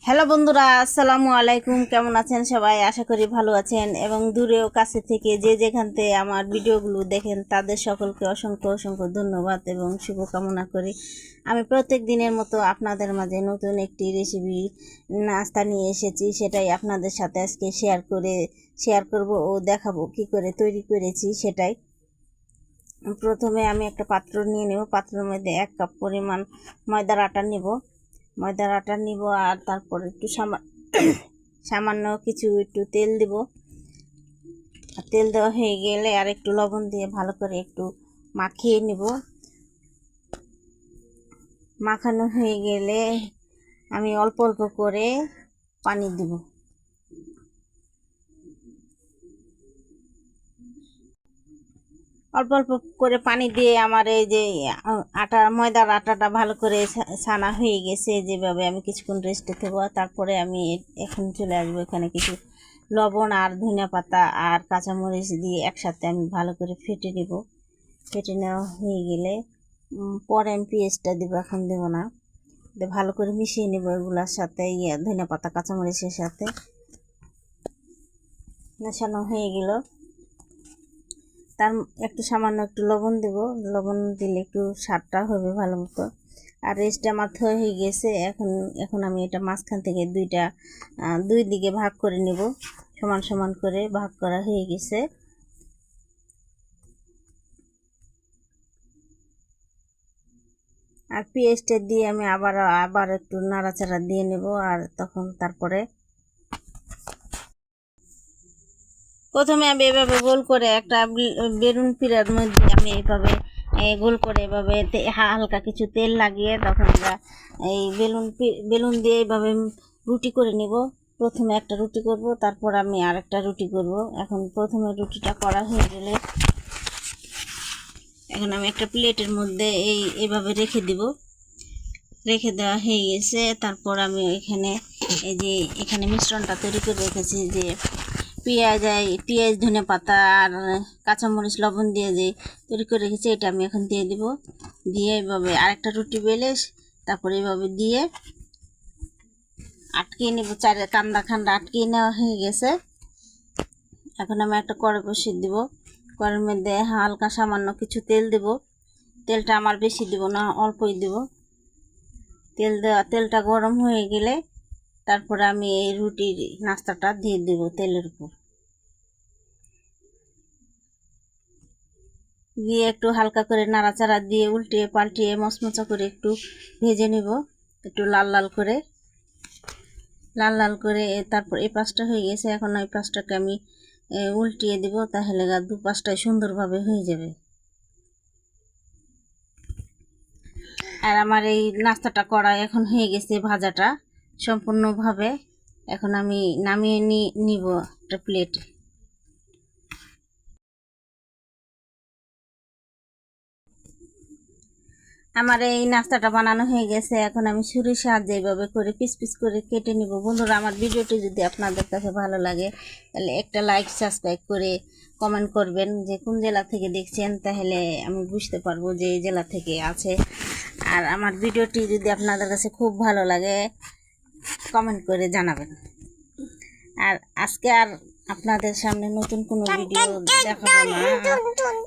Hello বন্ধুরা, আসসালামু আলাইকুম। কেমন আছেন সবাই? আশা করি ভালো আছেন এবং দূরেও কাছে থেকে যে যেখান থেকে আমার ভিডিওগুলো দেখেন তাদের সকলকে অসংখ্য অসংখ্য ধন্যবাদ এবং শুভকামনা করি। আমি প্রত্যেক দিনের মতো আপনাদের মাঝে নতুন একটি রেসিপি নাস্তা নিয়ে এসেছি, সেটাই আপনাদের সাথে আজকে শেয়ার করব ও দেখাবো কি করে তৈরি করেছি সেটাই। প্রথমে আমি একটা পাত্র নিয়ে নেব। পাত্রের মধ্যে 1 কাপ পরিমাণ ময়দার আটা নিব আর তারপর একটু সামান্য কিছু একটু তেল দিব। আর তেল দেওয়া হয়ে গেলে আর একটু লবণ দিয়ে ভালো করে একটু মাখিয়ে নিব। মাখানো হয়ে গেলে আমি অল্প অল্প করে পানি দিব। অল্প অল্প করে পানি দিয়ে আমার এই যে ময়দার আটাটা ভালো করে ছানা হয়ে গেছে। যেভাবে আমি কিছুক্ষণ রেস্টে দেবো, তারপরে আমি এখন চলে আসবো এখানে কিছু লবণ আর ধনিয়া পাতা আর কাঁচামরিচ দিয়ে একসাথে আমি ভালো করে ফেটে নেব। ফেটে নেওয়া হয়ে গেলে পরে আমি পেঁয়াজটা দেবো, এখন দেবো না। ভালো করে মিশিয়ে নেব এগুলোর সাথে, ধনিয়া পাতা কাঁচামরিচের সাথে মেশানো হয়ে গেল। তার একটু সামান্য একটু লবণ দেব। লবণ দিলে একটু স্বাদটা হবে ভালো মতো। আর রেস্টটা আমার হয়ে গেছে। এখন আমি এটা মাঝখান থেকে দুই দিকে ভাগ করে নেব। সমান সমান করে ভাগ করা হয়ে গেছে। আর পেঁয়াজটা দিয়ে আমি আবার একটু নাড়াচাড়া দিয়ে নেব। আর তারপরে প্রথমে আমি এভাবে গোল করে একটা বেলুন পিড়ার মধ্যে আমি এইভাবে গোল করে এভাবে হালকা কিছু তেল লাগিয়ে তখন আমরা এই বেলুন দিয়ে এইভাবে রুটি করে নিব। প্রথমে একটা রুটি করব, তারপর আমি আরেকটা রুটি করব। এখন প্রথমে রুটিটা করা হয়ে গেলে এখন আমি একটা প্লেটের মধ্যে এইভাবে রেখে দিব। রেখে দেওয়া হয়ে গেছে। তারপর আমি এখানে মিশ্রণটা তৈরি করে রেখেছি, যে পেঁয়াজ ধনে পাতা আর কাঁচামরিচ লবণ দিয়ে যে তৈরি করে রেখেছি, এটা আমি এখন দিয়ে দিব। দিয়ে এইভাবে আরেকটা রুটি বেলে তারপরে এইভাবে দিয়ে আটকিয়ে নেব। খান্ডা আটকিয়ে নেওয়া হয়ে গেছে। এখন আমি একটা কড়াই বসিয়ে দিব। কড়াইয়ের মধ্যে হালকা সামান্য কিছু তেল দেব। তেলটা আমার বেশি দিব না, অল্পই দেব। তেলটা গরম হয়ে গেলে তারপরে আমি এই রুটির নাস্তাটা দিয়ে দেব তেলের উপর। দিয়ে একটু হালকা করে নাড়াচাড়া দিয়ে উল্টিয়ে পাল্টিয়ে মচমচা করে একটু ভেজে নেব, একটু লাল লাল করে। তারপর এই পাশটা হয়ে গেছে। এখন এই পাশটাকে আমি উল্টিয়ে দিব, তাহলে দু পাশটাই সুন্দরভাবে হয়ে যাবে। আর আমার এই নাস্তাটা করা এখন হয়ে গেছে, ভাজাটা সম্পূর্ণভাবে। এখন আমি নামিয়ে নিব একটা প্লেটে। আমার এই নাস্তাটা বানানো হয়ে গেছে। এখন আমি ছুরির সাহায্যে এইভাবে করে পিস পিস করে কেটে নিব। বন্ধুরা, আমার ভিডিওটি যদি আপনাদের কাছে ভালো লাগে তাহলে একটা লাইক সাবস্ক্রাইব করে কমেন্ট করবেন যে কোন জেলা থেকে দেখছেন, তাহলে আমি বুঝতে পারবো যে এই জেলা থেকে আছে। আর আমার ভিডিওটি যদি আপনাদের কাছে খুব ভালো লাগে কমেন্ট করে জানাবেন। আর আজকে আর আপনাদের সামনে নতুন কোনো ভিডিও দেখাবো না।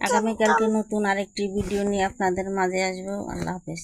আগামীকালকে নতুন আরেকটি ভিডিও নিয়ে আপনাদের মাঝে আসবো। আল্লাহ হাফেজ।